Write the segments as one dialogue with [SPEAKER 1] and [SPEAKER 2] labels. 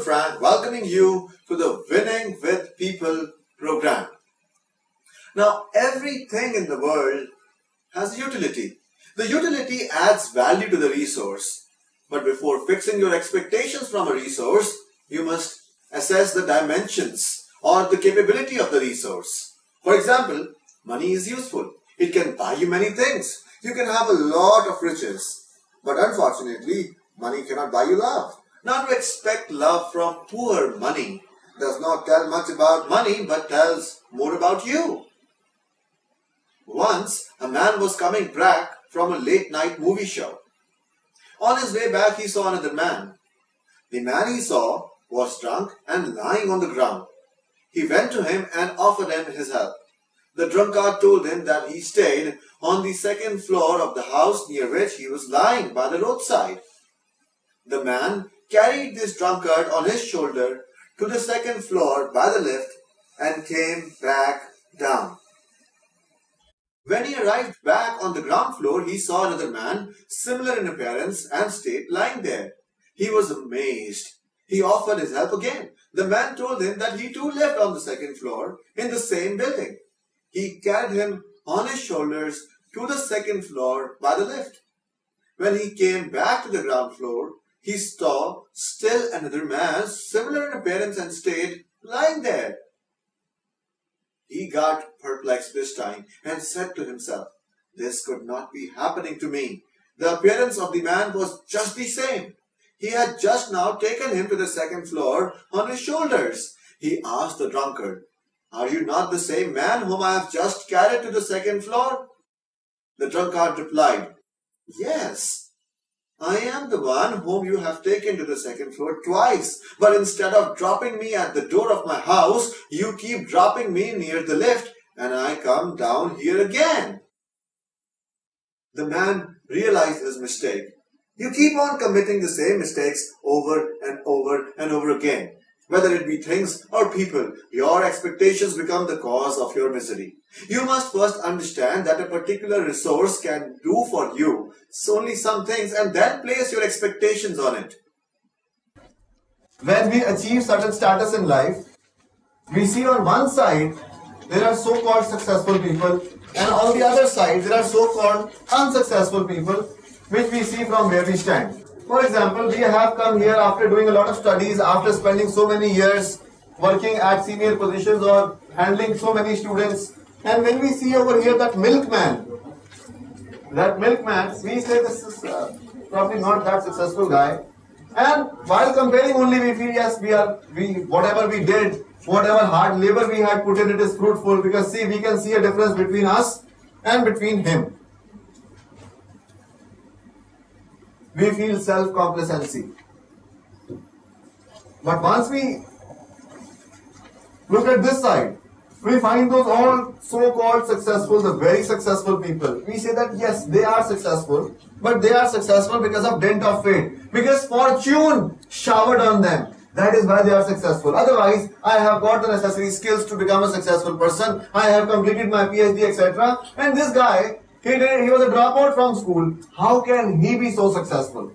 [SPEAKER 1] Uncle Frank, welcoming you to the Winning with People program. Now, everything in the world has utility. The utility adds value to the resource. But before fixing your expectations from a resource, you must assess the dimensions or the capability of the resource. For example, money is useful. It can buy you many things. You can have a lot of riches. But unfortunately, money cannot buy you love. Now, to expect love from poor money does not tell much about money, but tells more about you. Once, a man was coming back from a late-night movie show. On his way back, he saw another man. The man he saw was drunk and lying on the ground. He went to him and offered him his help. The drunkard told him that he stayed on the second floor of the house near which he was lying by the roadside. The man carried this drunkard on his shoulder to the second floor by the lift and came back down. When he arrived back on the ground floor, he saw another man, similar in appearance and state, lying there. He was amazed. He offered his help again. The man told him that he too lived on the second floor in the same building. He carried him on his shoulders to the second floor by the lift. When he came back to the ground floor, he saw still another man, similar in appearance and state, lying there. He got perplexed this time and said to himself, "This could not be happening to me." The appearance of the man was just the same. He had just now taken him to the second floor on his shoulders. He asked the drunkard, "Are you not the same man whom I have just carried to the second floor?" The drunkard replied, "Yes, I am the one whom you have taken to the second floor twice, but instead of dropping me at the door of my house, you keep dropping me near the lift, and I come down here again." The man realized his mistake. You keep on committing the same mistakes over and over and over again. Whether it be things or people, your expectations become the cause of your misery. You must first understand that a particular resource can do for you only some things and then place your expectations on it. When we achieve certain status in life, we see on one side there are so-called successful people, and on the other side there are so-called unsuccessful people, which we see from where we stand. For example, we have come here after doing a lot of studies, after spending so many years working at senior positions or handling so many students. And when we see over here that milkman, we say this is probably not that successful guy. And while comparing only, we feel yes, whatever we did, whatever hard labor we had put in, it is fruitful, because see, we can see a difference between us and between him. We feel self-complacency. But once we look at this side, we find those all so-called successful, the very successful people. We say that yes, they are successful, but they are successful because of dint of fate, because fortune showered on them. That is why they are successful. Otherwise, I have got the necessary skills to become a successful person. I have completed my PhD, etc. And this guy, he was a dropout from school. How can he be so successful?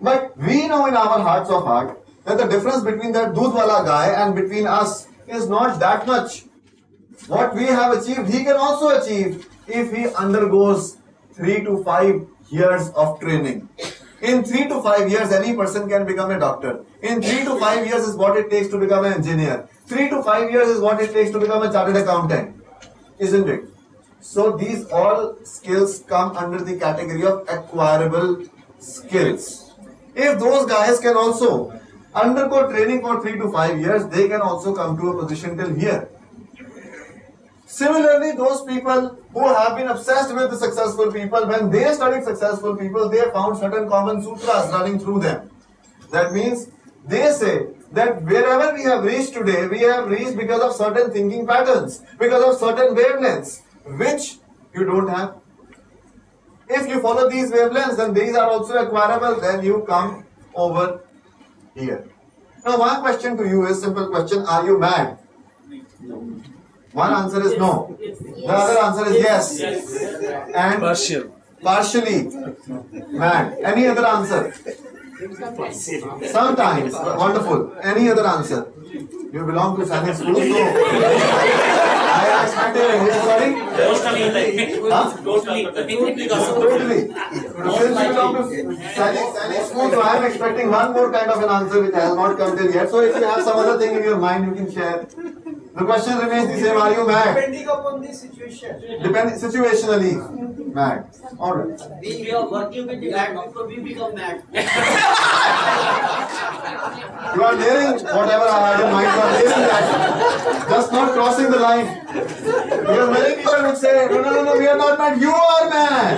[SPEAKER 1] But we know in our hearts of heart that the difference between that Dudwala guy and between us is not that much. What we have achieved, he can also achieve if he undergoes 3 to 5 years of training. In 3 to 5 years, any person can become a doctor. In 3 to 5 years is what it takes to become an engineer. 3 to 5 years is what it takes to become a chartered accountant. Isn't it? So these all skills come under the category of acquirable skills. If those guys can also undergo training for 3 to 5 years, they can also come to a position till here. Similarly, those people who have been obsessed with the successful people, when they studied successful people, they found certain common sutras running through them. That means they say that wherever we have reached today, we have reached because of certain thinking patterns, because of certain wavelengths, which you don't have. If you follow these wavelengths, then these are also acquirable, then you come over here. Now, my question to you is simple question: are you mad? No. One answer is no. The other answer is yes. And partially mad. Any other answer? Sometimes. Wonderful. Any other answer? You belong to Sunday school, so I am expecting. Sorry? Totally. Since you belong to Sunday school, so I am expecting one more kind of an answer which has not come till yet. So if you have some other thing in your mind, you can share. The question remains the same. Are you mad?
[SPEAKER 2] Depending upon the situation.
[SPEAKER 1] Situationally mad. Alright.
[SPEAKER 2] We are working with the mad people, we become mad.
[SPEAKER 1] You are daring whatever I had in mind. You are daring that. Just not crossing the line. Because many people would say, no, we are not mad. You are mad.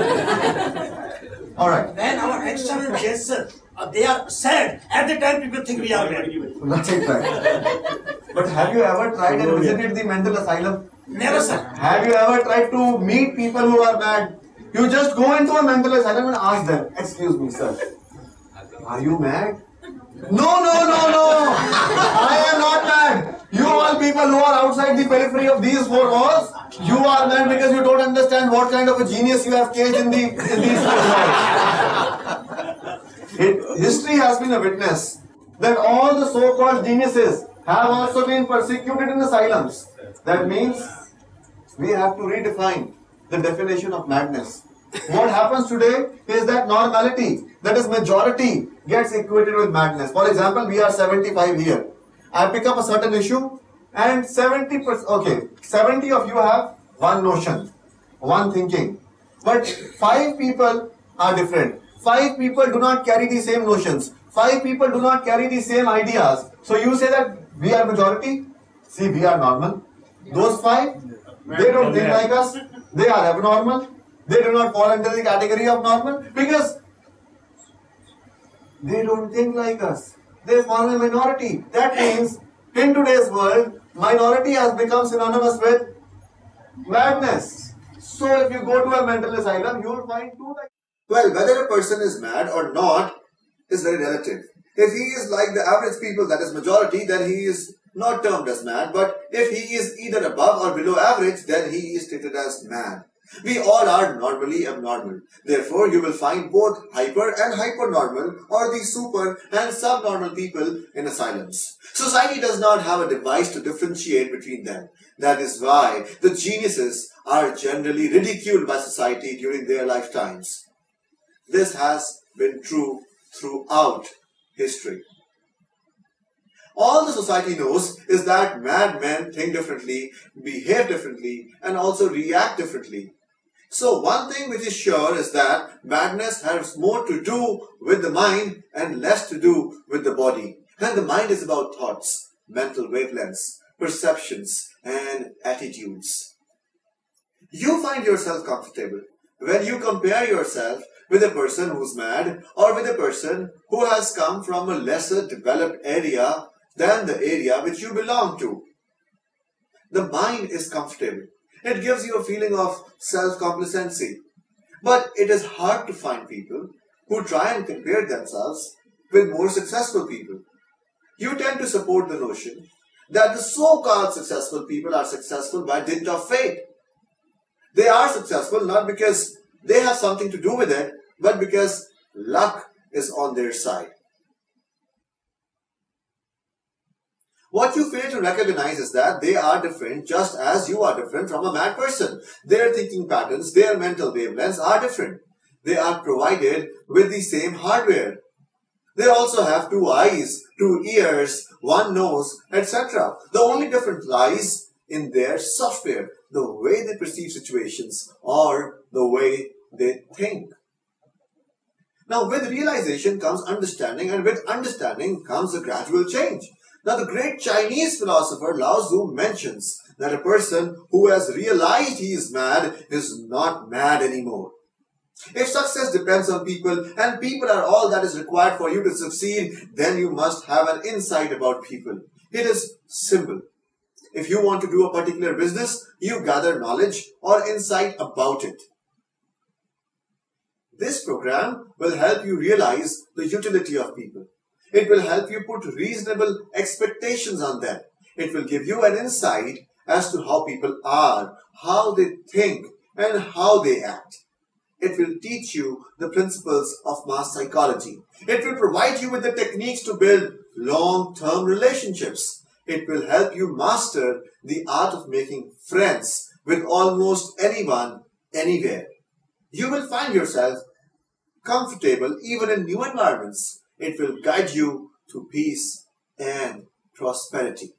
[SPEAKER 1] Alright.
[SPEAKER 2] When our external gesture, they are sad. At the time, people think we are mad.
[SPEAKER 1] Right. But have you ever tried and visited the mental asylum?
[SPEAKER 2] Never, sir.
[SPEAKER 1] Have you ever tried to meet people who are mad? You just go into a mental asylum and ask them, excuse me, sir, are you mad? No. I am not mad. You all people who are outside the periphery of these four walls, you are mad because you don't understand what kind of a genius you have caged in these four walls. History has been a witness that all the so-called geniuses have also been persecuted in asylums. That means we have to redefine the definition of madness. What happens today is that normality, that is majority, gets equated with madness. For example, we are 75 here. I pick up a certain issue and 70% of you have one notion, one thinking. But 5 people are different. 5 people do not carry the same notions. 5 people do not carry the same ideas. So you say that we are majority? See, we are normal. Those 5, they don't think like us. They are abnormal. They do not fall under the category of normal because they don't think like us. They form a minority. That means in today's world, minority has become synonymous with madness. So if you go to a mental asylum, you will find 2 types. Well, whether a person is mad or not is very relative. If he is like the average people, that is majority, then he is not termed as mad. But if he is either above or below average, then he is treated as mad. We all are normally abnormal. Therefore, you will find both hyper and hypernormal or the super and subnormal people in asylums. Society does not have a device to differentiate between them. That is why the geniuses are generally ridiculed by society during their lifetimes. This has been true throughout history. All the society knows is that mad men think differently, behave differently, and also react differently. So one thing which is sure is that madness has more to do with the mind and less to do with the body. And the mind is about thoughts, mental wavelengths, perceptions, and attitudes. You find yourself comfortable when you compare yourself with a person who's mad or with a person who has come from a lesser developed area than the area which you belong to. The mind is comfortable. It gives you a feeling of self-complacency. But it is hard to find people who try and compare themselves with more successful people. You tend to support the notion that the so-called successful people are successful by dint of fate. They are successful not because they have something to do with it, but because luck is on their side. What you fail to recognize is that they are different just as you are different from a mad person. Their thinking patterns, their mental wavelengths are different. They are provided with the same hardware. They also have 2 eyes, 2 ears, 1 nose, etc. The only difference lies in their software, the way they perceive situations or the way they think. Now, with realization comes understanding, and with understanding comes a gradual change. Now, the great Chinese philosopher Lao Tzu mentions that a person who has realized he is mad is not mad anymore. If success depends on people, and people are all that is required for you to succeed, then you must have an insight about people. It is simple. If you want to do a particular business, you gather knowledge or insight about it. This program will help you realize the utility of people. It will help you put reasonable expectations on them. It will give you an insight as to how people are, how they think, and how they act. It will teach you the principles of mass psychology. It will provide you with the techniques to build long-term relationships. It will help you master the art of making friends with almost anyone, anywhere. You will find yourself comfortable even in new environments. It will guide you to peace and prosperity.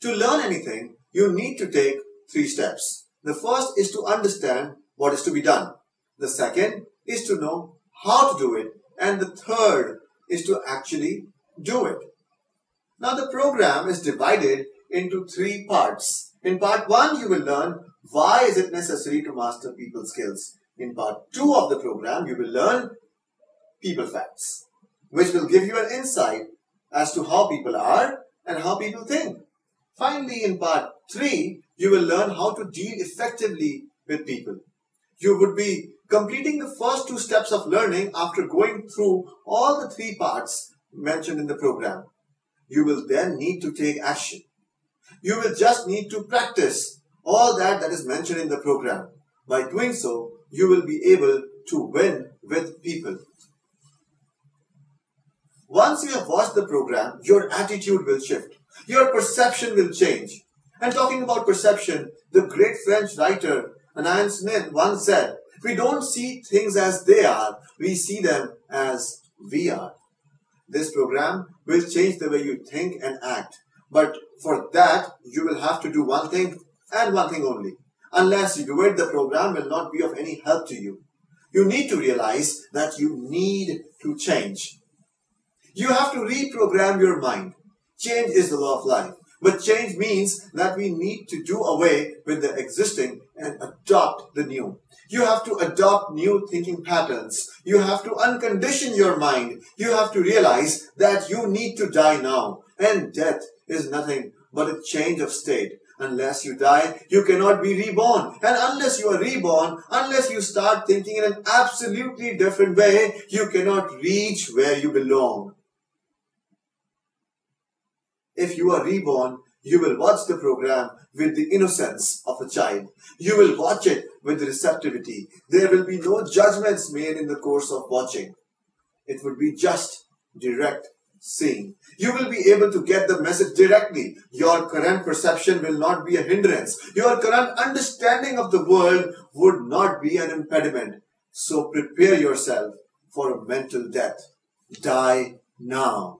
[SPEAKER 1] To learn anything, you need to take 3 steps. The first is to understand what is to be done. The second is to know how to do it. And the third is to actually do it. Now the program is divided into 3 parts. In part 1, you will learn why is it necessary to master people skills. In part 2 of the program, you will learn people facts, which will give you an insight as to how people are and how people think. Finally, in part 3, you will learn how to deal effectively with people. You would be completing the first 2 steps of learning after going through all the 3 parts mentioned in the program. You will then need to take action. You will just need to practice all that is mentioned in the program. By doing so, you will be able to win with people. Once you have watched the program, your attitude will shift. Your perception will change. And talking about perception, the great French writer Anand Smith once said, "We don't see things as they are, we see them as we are." This program will change the way you think and act. But for that, you will have to do one thing and one thing only. Unless you do it, the program will not be of any help to you. You need to realize that you need to change. You have to reprogram your mind. Change is the law of life. But change means that we need to do away with the existing and adopt the new. You have to adopt new thinking patterns. You have to uncondition your mind. You have to realize that you need to die now. And death is nothing but a change of state. Unless you die, you cannot be reborn. And unless you are reborn, unless you start thinking in an absolutely different way, you cannot reach where you belong. If you are reborn, you will watch the program with the innocence of a child. You will watch it with receptivity. There will be no judgments made in the course of watching. It would be just direct seeing. You will be able to get the message directly. Your current perception will not be a hindrance. Your current understanding of the world would not be an impediment. So prepare yourself for a mental death. Die now.